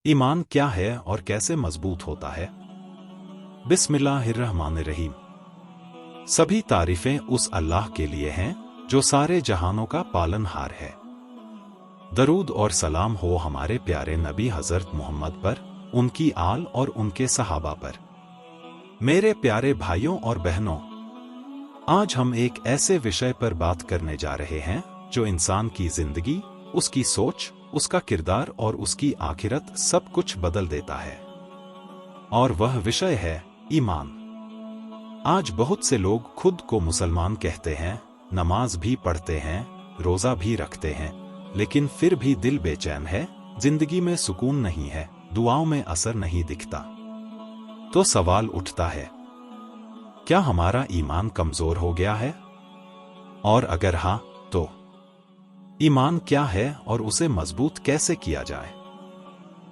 ईमान क्या है और कैसे मजबूत होता है? बिस्मिल्लाहिर्रहमानिर्रहीम। सभी तारीफें उस अल्लाह के लिए हैं जो सारे जहानों का पालनहार है। दरूद और सलाम हो हमारे प्यारे नबी हजरत मोहम्मद पर, उनकी आल और उनके सहाबा पर। मेरे प्यारे भाइयों और बहनों, आज हम एक ऐसे विषय पर बात करने जा रहे हैं जो इंसान की जिंदगी, उसकी सोच, उसका किरदार और उसकी आखिरत सब कुछ बदल देता है। और वह विषय है ईमान। आज बहुत से लोग खुद को मुसलमान कहते हैं, नमाज भी पढ़ते हैं, रोजा भी रखते हैं, लेकिन फिर भी दिल बेचैन है, जिंदगी में सुकून नहीं है, दुआओं में असर नहीं दिखता। तो सवाल उठता है, क्या हमारा ईमान कमजोर हो गया है? और अगर हाँ, तो ईमान क्या है और उसे मजबूत कैसे किया जाए?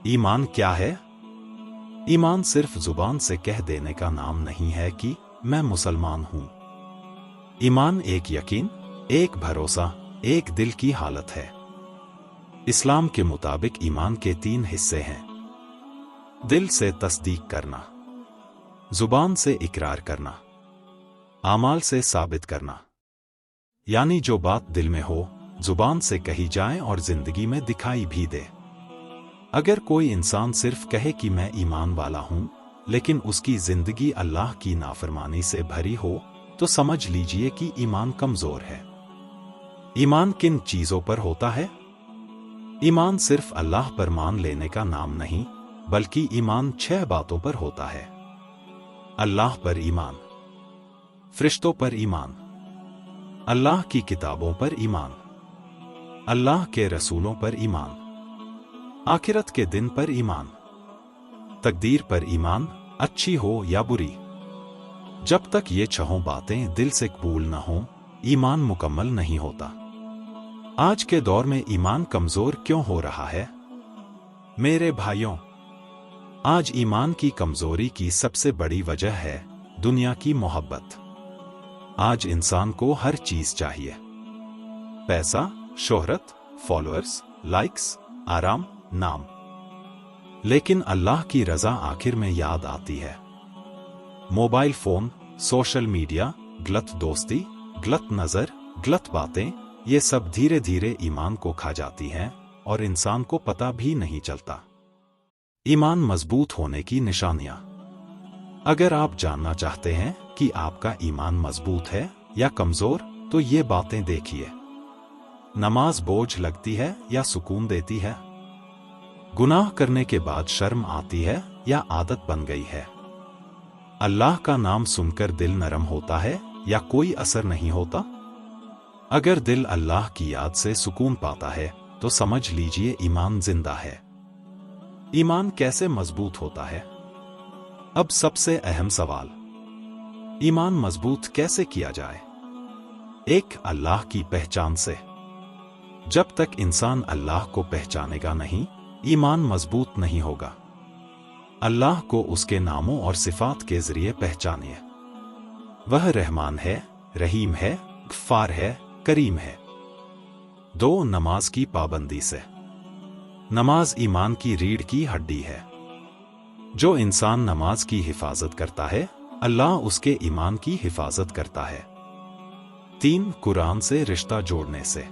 ईमान क्या है? ईमान सिर्फ जुबान से कह देने का नाम नहीं है कि मैं मुसलमान हूं। ईमान एक यकीन, एक भरोसा, एक दिल की हालत है। इस्लाम के मुताबिक ईमान के 3 हिस्से हैं। दिल से तस्दीक करना, जुबान से इकरार करना, आमाल से साबित करना। यानी जो बात दिल में हो, जुबान से कही जाए और जिंदगी में दिखाई भी दे। अगर कोई इंसान सिर्फ कहे कि मैं ईमान वाला हूं, लेकिन उसकी जिंदगी अल्लाह की नाफरमानी से भरी हो, तो समझ लीजिए कि ईमान कमजोर है। ईमान किन चीजों पर होता है? ईमान सिर्फ अल्लाह पर मान लेने का नाम नहीं, बल्कि ईमान 6 बातों पर होता है। अल्लाह पर ईमान, फरिश्तों पर ईमान, अल्लाह की किताबों पर ईमान, अल्लाह के रसूलों पर ईमान, आखिरत के दिन पर ईमान, तकदीर पर ईमान, अच्छी हो या बुरी। जब तक ये 6 बातें दिल से कबूल न हों, ईमान मुकम्मल नहीं होता। आज के दौर में ईमान कमजोर क्यों हो रहा है? मेरे भाइयों, आज ईमान की कमजोरी की सबसे बड़ी वजह है दुनिया की मोहब्बत। आज इंसान को हर चीज चाहिए, पैसा, शोहरत, फॉलोअर्स, लाइक्स, आराम, नाम। लेकिन अल्लाह की रजा आखिर में याद आती है। मोबाइल फोन, सोशल मीडिया, गलत दोस्ती, गलत नजर, गलत बातें, ये सब धीरे धीरे ईमान को खा जाती हैं और इंसान को पता भी नहीं चलता। ईमान मजबूत होने की निशानियां। अगर आप जानना चाहते हैं कि आपका ईमान मजबूत है या कमजोर, तो ये बातें देखिए। नमाज बोझ लगती है या सुकून देती है? गुनाह करने के बाद शर्म आती है या आदत बन गई है? अल्लाह का नाम सुनकर दिल नरम होता है या कोई असर नहीं होता? अगर दिल अल्लाह की याद से सुकून पाता है, तो समझ लीजिए ईमान जिंदा है। ईमान कैसे मजबूत होता है? अब सबसे अहम सवाल, ईमान मजबूत कैसे किया जाए? 1. अल्लाह की पहचान से। जब तक इंसान अल्लाह को पहचानेगा नहीं, ईमान मजबूत नहीं होगा। अल्लाह को उसके नामों और सिफात के जरिए पहचानिए। वह रहमान है, रहीम है, गफ्फार है, करीम है। 2. नमाज की पाबंदी से। नमाज ईमान की रीढ़ की हड्डी है। जो इंसान नमाज की हिफाजत करता है, अल्लाह उसके ईमान की हिफाजत करता है। 3. कुरान से रिश्ता जोड़ने से।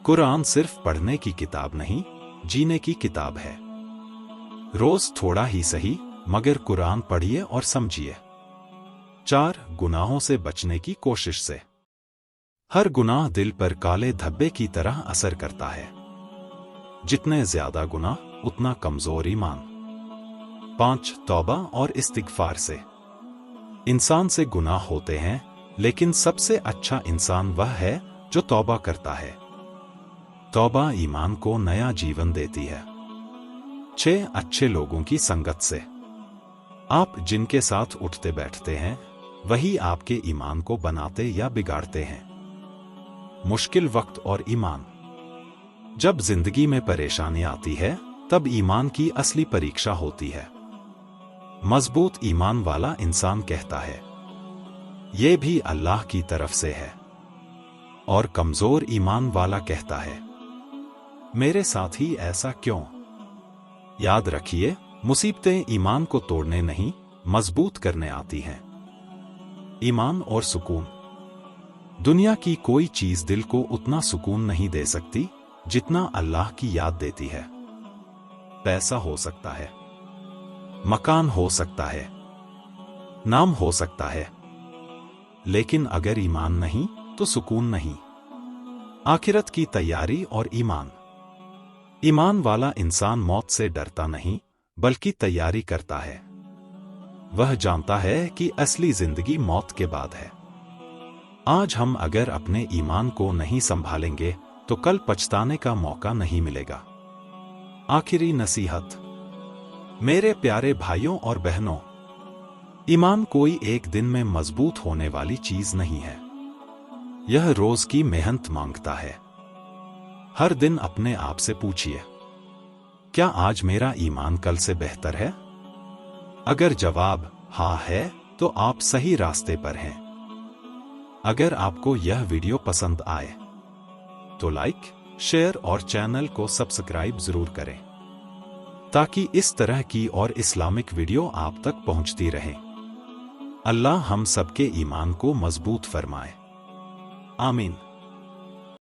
कुरान सिर्फ पढ़ने की किताब नहीं, जीने की किताब है। रोज थोड़ा ही सही, मगर कुरान पढ़िए और समझिए। 4. गुनाहों से बचने की कोशिश से। हर गुनाह दिल पर काले धब्बे की तरह असर करता है। जितने ज्यादा गुनाह, उतना कमजोर ईमान। 5. तौबा और इस्तिगफार से। इंसान से गुनाह होते हैं, लेकिन सबसे अच्छा इंसान वह है जो तौबा करता है। तौबा ईमान को नया जीवन देती है। 6. अच्छे लोगों की संगत से। आप जिनके साथ उठते बैठते हैं, वही आपके ईमान को बनाते या बिगाड़ते हैं। मुश्किल वक्त और ईमान। जब जिंदगी में परेशानी आती है, तब ईमान की असली परीक्षा होती है। मजबूत ईमान वाला इंसान कहता है, ये भी अल्लाह की तरफ से है। और कमजोर ईमान वाला कहता है, मेरे साथ ही ऐसा क्यों? याद रखिए, मुसीबतें ईमान को तोड़ने नहीं, मजबूत करने आती हैं। ईमान और सुकून। दुनिया की कोई चीज दिल को उतना सुकून नहीं दे सकती जितना अल्लाह की याद देती है। पैसा हो सकता है, मकान हो सकता है, नाम हो सकता है, लेकिन अगर ईमान नहीं तो सुकून नहीं। आखिरत की तैयारी और ईमान। ईमान वाला इंसान मौत से डरता नहीं बल्कि तैयारी करता है। वह जानता है कि असली जिंदगी मौत के बाद है। आज हम अगर अपने ईमान को नहीं संभालेंगे तो कल पछताने का मौका नहीं मिलेगा। आखिरी नसीहत। मेरे प्यारे भाइयों और बहनों, ईमान कोई एक दिन में मजबूत होने वाली चीज नहीं है। यह रोज की मेहनत मांगता है। हर दिन अपने आप से पूछिए, क्या आज मेरा ईमान कल से बेहतर है? अगर जवाब हाँ है तो आप सही रास्ते पर हैं। अगर आपको यह वीडियो पसंद आए तो लाइक, शेयर और चैनल को सब्सक्राइब जरूर करें ताकि इस तरह की और इस्लामिक वीडियो आप तक पहुंचती रहे। अल्लाह हम सबके ईमान को मजबूत फरमाए। आमीन।